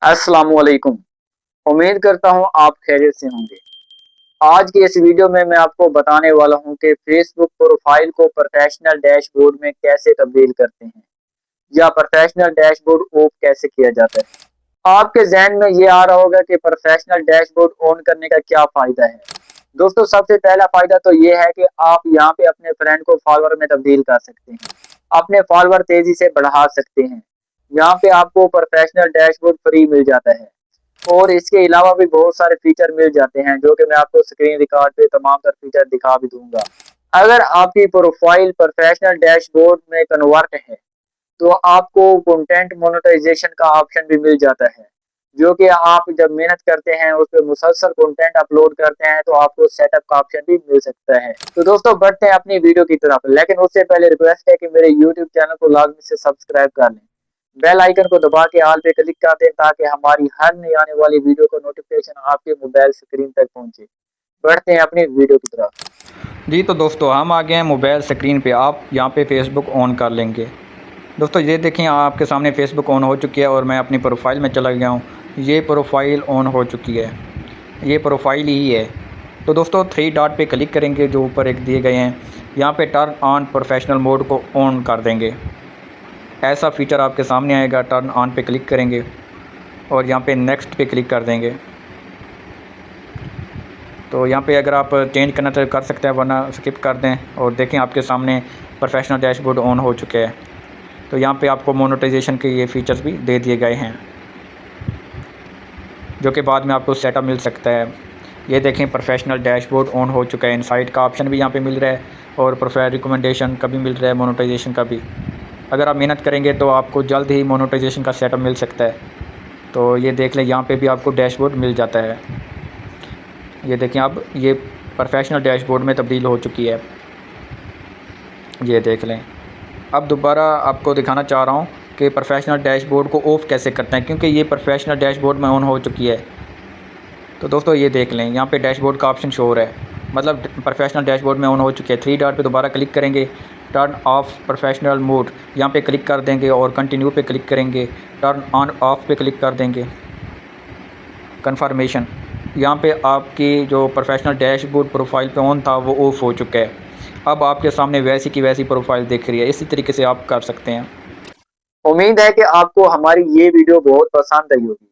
अस्सलामुअलैकुम। उम्मीद करता हूँ आप खैरियत से होंगे। आज की इस वीडियो में मैं आपको बताने वाला हूँ कि फेसबुक प्रोफाइल को प्रोफेशनल डैशबोर्ड में कैसे तब्दील करते हैं या प्रोफेशनल डैशबोर्ड ऑफ कैसे किया जाता है। आपके ज़हन में ये आ रहा होगा कि प्रोफेशनल डैशबोर्ड ऑन करने का क्या फ़ायदा है। दोस्तों, सबसे पहला फ़ायदा तो ये है कि आप यहाँ पे अपने फ्रेंड को फॉलोअर में तब्दील कर सकते हैं। अपने फॉलोअर तेज़ी से बढ़ा सकते हैं। यहाँ पे आपको प्रोफेशनल डैशबोर्ड फ्री मिल जाता है। और इसके अलावा भी बहुत सारे फीचर मिल जाते हैं जो कि मैं आपको स्क्रीन रिकॉर्ड पे तमाम तर फीचर दिखा भी दूंगा। अगर आपकी प्रोफाइल प्रोफेशनल डैशबोर्ड में कन्वर्ट है तो आपको कंटेंट मोनेटाइजेशन का ऑप्शन भी मिल जाता है, जो कि आप जब मेहनत करते हैं उस पर मुसलसल कंटेंट अपलोड करते हैं तो आपको सेटअप का ऑप्शन भी मिल सकता है। तो दोस्तों, बढ़ते हैं अपनी वीडियो की तरफ, लेकिन उससे पहले रिक्वेस्ट है कि मेरे यूट्यूब चैनल को लाजमी से सब्सक्राइब कर लें। बेल आइकन को दबा के ऑल पे क्लिक कर दें ताकि हमारी हर नई आने वाली वीडियो का नोटिफिकेशन आपके मोबाइल स्क्रीन तक पहुंचे। बढ़ते हैं अपनी वीडियो की तरफ। जी तो दोस्तों हम आ गए हैं मोबाइल स्क्रीन पे। आप यहाँ पे फेसबुक ऑन कर लेंगे। दोस्तों ये देखें आपके सामने फेसबुक ऑन हो चुकी है और मैं अपनी प्रोफाइल में चला गया हूँ। ये प्रोफाइल ऑन हो चुकी है, ये प्रोफाइल ही है। तो दोस्तों थ्री डॉट पे क्लिक करेंगे जो ऊपर एक दिए गए हैं। यहाँ पे टर्न ऑन प्रोफेशनल मोड को ऑन कर देंगे। ऐसा फीचर आपके सामने आएगा। टर्न ऑन पे क्लिक करेंगे और यहाँ पे नेक्स्ट पे क्लिक कर देंगे। तो यहाँ पे अगर आप चेंज करना तो कर सकते हैं, वरना स्किप कर दें। और देखें आपके सामने प्रोफेशनल डैशबोर्ड ऑन हो चुके हैं। तो यहाँ पे आपको मोनेटाइजेशन के ये फीचर्स भी दे दिए गए हैं जो कि बाद में आपको सेटअप मिल सकता है। ये देखें प्रोफेशनल डैशबोर्ड ऑन हो चुका है। इनसाइट का ऑप्शन भी यहाँ पे मिल रहा है और प्रोफाइल रिकमेंडेशन का भी मिल रहा है, मोनेटाइजेशन का भी। अगर आप मेहनत करेंगे तो आपको जल्द ही मोनेटाइजेशन का सेटअप मिल सकता है। तो ये देख लें, यहाँ पे भी आपको डैशबोर्ड मिल जाता है। ये देखें अब ये प्रोफेशनल डैशबोर्ड में तब्दील हो चुकी है। ये देख लें। अब दोबारा आपको दिखाना चाह रहा हूँ कि प्रोफेशनल डैशबोर्ड को ऑफ़ कैसे करते हैं, क्योंकि ये प्रोफेशनल डैशबोर्ड में ऑन हो चुकी है। तो दोस्तों ये देख लें, यहाँ पे डैशबोर्ड का ऑप्शन शो हो रहा है, मतलब प्रोफेशनल डैशबोर्ड में ऑन हो चुकी है। थ्री डॉट पे दोबारा क्लिक करेंगे, टर्न ऑफ प्रोफेशनल मोड यहाँ पे क्लिक कर देंगे और कंटिन्यू पे क्लिक करेंगे। टर्न ऑन ऑफ पे क्लिक कर देंगे। कन्फर्मेशन, यहाँ पे आपकी जो प्रोफेशनल डैशबोर्ड प्रोफाइल पे ऑन था वो ऑफ हो चुका है। अब आपके सामने वैसी की वैसी प्रोफाइल दिख रही है। इसी तरीके से आप कर सकते हैं। उम्मीद है कि आपको हमारी ये वीडियो बहुत पसंद आई होगी,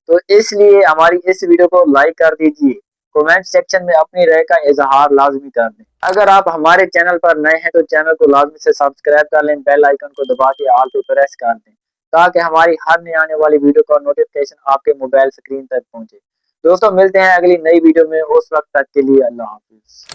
तो इसलिए हमारी इस वीडियो को लाइक कर दीजिए। कमेंट सेक्शन में अपनी राय का इजहार लाजमी कर दें। अगर आप हमारे चैनल पर नए हैं तो चैनल को लाजमी से सब्सक्राइब कर लें। बेल आइकन को दबा के ऑल पे प्रेस कर दें ताकि हमारी हर नई आने वाली वीडियो का नोटिफिकेशन आपके मोबाइल स्क्रीन तक पहुंचे। दोस्तों, मिलते हैं अगली नई वीडियो में। उस वक्त तक के लिए अल्लाह हाफिज।